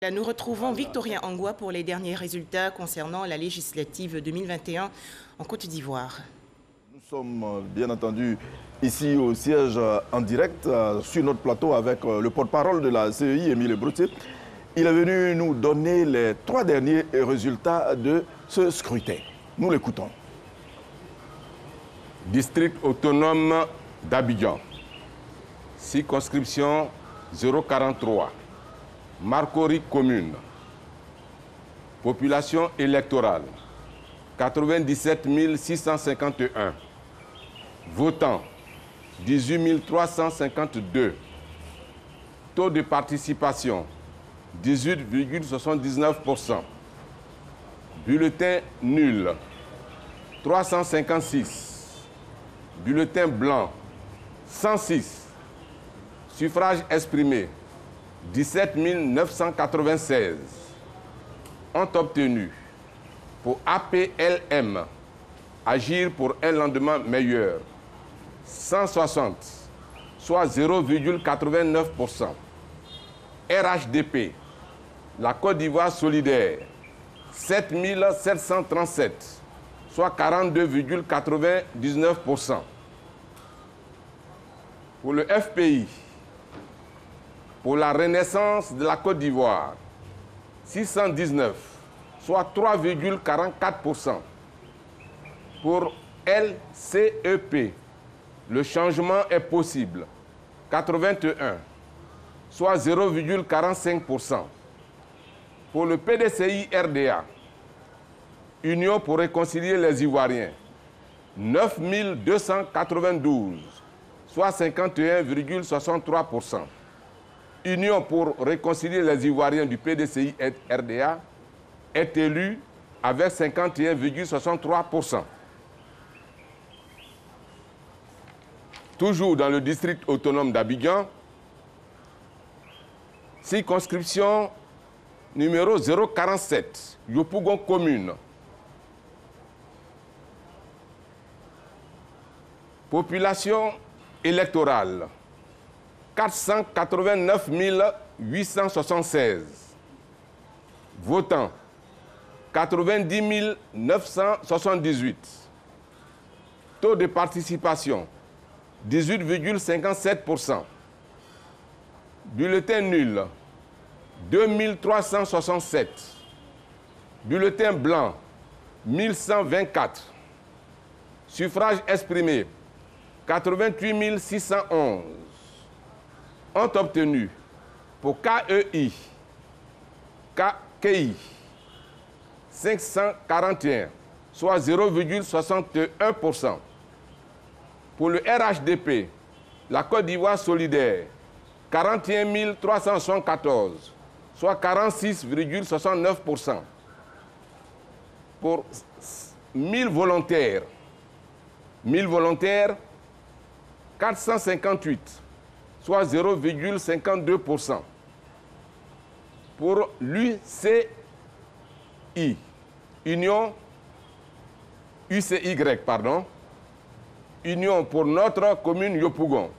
Là, nous retrouvons Victorien Angoua pour les derniers résultats concernant la législative 2021 en Côte d'Ivoire. Nous sommes bien entendu ici au siège en direct sur notre plateau avec le porte-parole de la CEI, Émile Broutier. Il est venu nous donner les 3 derniers résultats de ce scrutin. Nous l'écoutons. District autonome d'Abidjan, circonscription 043, Marcory commune, population électorale 97 651, votants 18 352, taux de participation 18,79%, bulletin nul 356, bulletin blanc 106, suffrage exprimé 17 996 ont obtenu pour APLM, Agir pour un lendemain meilleur, 160, soit 0,89%. RHDP, la Côte d'Ivoire solidaire, 7 737, soit 42,99%. Pour le FPI, pour la renaissance de la Côte d'Ivoire, 619, soit 3,44%. Pour LCEP, le changement est possible, 81, soit 0,45%. Pour le PDCI RDA, Union pour réconcilier les Ivoiriens, 9 292, soit 51,63%. Union pour réconcilier les Ivoiriens du PDCI RDA est élue avec 51,63%. Toujours dans le district autonome d'Abidjan, circonscription numéro 047, Yopougon commune. Population électorale 489 876. Votants 90 978. Taux de participation 18,57%. Bulletin nul 2367. Bulletin blanc 1124. Suffrage exprimé 88 611. Ont obtenu pour KEI, KI 541, soit 0,61%. Pour le RHDP, la Côte d'Ivoire solidaire, 41 374, soit 46,69%. Pour 1000 volontaires, 458, soit 0,52%. Pour l'UCI, Union pour notre commune Yopougon,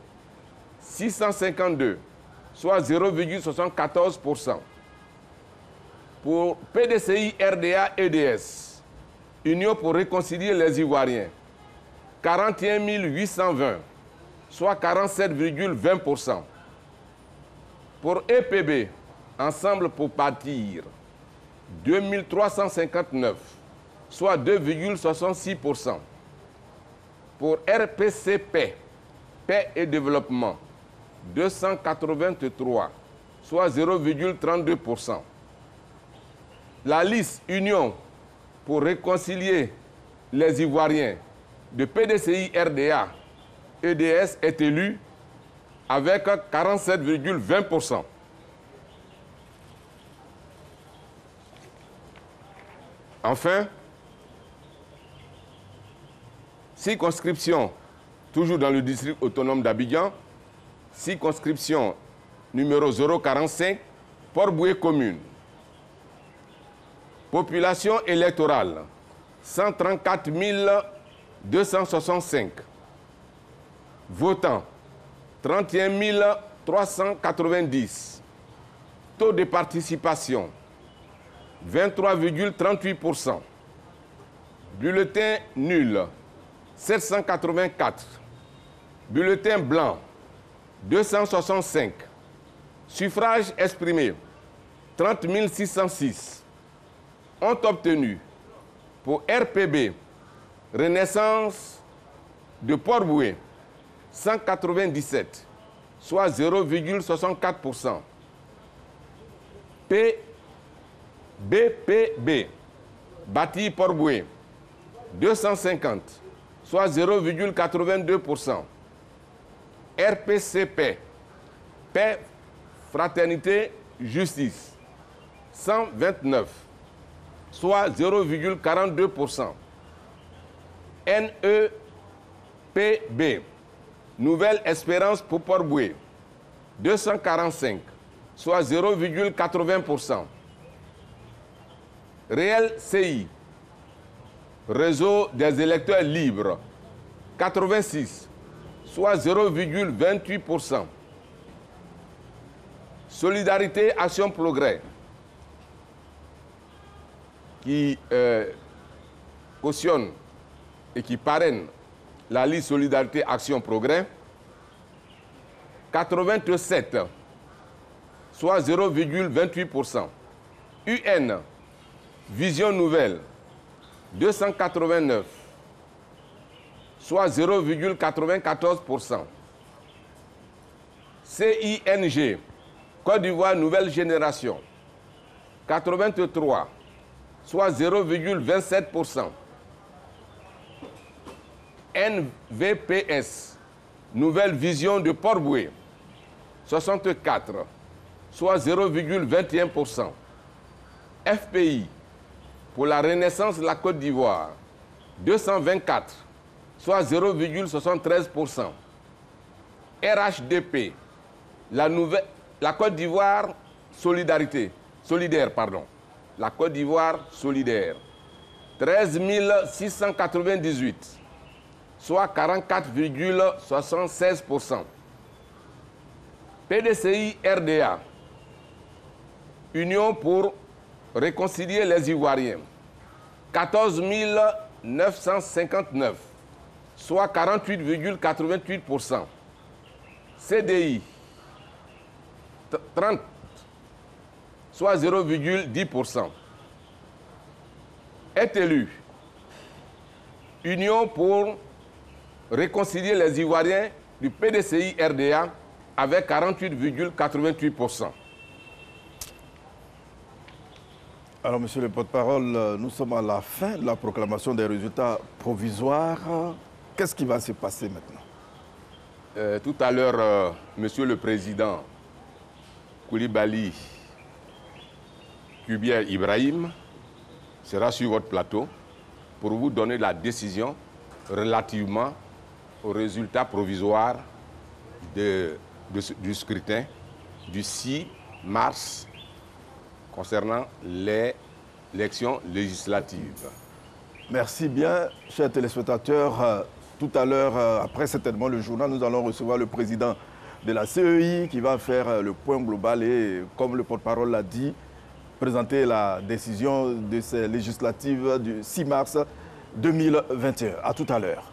652, soit 0,74%. Pour PDCI RDA EDS, Union pour réconcilier les Ivoiriens, 41 820, soit 47,20%. Pour EPB, Ensemble pour bâtir, 2359, soit 2,66%. Pour RPCP, Paix et Développement, 283, soit 0,32%. La liste Union pour réconcilier les Ivoiriens de PDCI RDA EDS est élue avec 47,20%. Enfin, circonscription, toujours dans le district autonome d'Abidjan, circonscription numéro 045, Port-Boué commune. Population électorale, 134 265. Votants, 31 390. Taux de participation, 23,38%. Bulletin nul, 784. Bulletin blanc, 265. Suffrages exprimés, 30 606. Ont obtenu pour RPB, Renaissance de Port-Boué, 197, soit 0,64%. BPB, Bâti Port-Boué, 250, soit 0,82%. RPCP, Paix, Fraternité, Justice, 129, soit 0,42%. NEPB, Nouvelle Espérance pour Port-Boué, 245, soit 0,80%. Réel CI, Réseau des électeurs libres, 86, soit 0,28%. Solidarité Action Progrès, qui cautionne et qui parraine la liste Solidarité Action Progrès, 87, soit 0,28%. UN, Vision Nouvelle, 289, soit 0,94%. CING, Côte d'Ivoire Nouvelle Génération, 83, soit 0,27%. NVPS, Nouvelle Vision de Port-Boué, 64, soit 0,21%. FPI, pour la Renaissance de la Côte d'Ivoire, 224, soit 0,73%. RHDP, la Côte d'Ivoire solidaire, la Côte d'Ivoire solidaire, 13 698, soit 44,76%. PDCI RDA, Union pour réconcilier les Ivoiriens, 14 959, soit 48,88%. CDI, 30, soit 0,10%. Est élu Union pour réconcilier les Ivoiriens du PDCI RDA avec 48,88%. Alors, monsieur le porte-parole, nous sommes à la fin de la proclamation des résultats provisoires. Qu'est-ce qui va se passer maintenant? Tout à l'heure, monsieur le président Koulibaly Kubier Ibrahim sera sur votre plateau pour vous donner la décision relativement aux résultats provisoires du scrutin du 6 mars concernant les élections législatives. Merci bien, chers téléspectateurs. Tout à l'heure, après certainement le journal, nous allons recevoir le président de la CEI qui va faire le point global et, comme le porte-parole l'a dit, présenter la décision de ces législatives du 6 mars 2021. À tout à l'heure.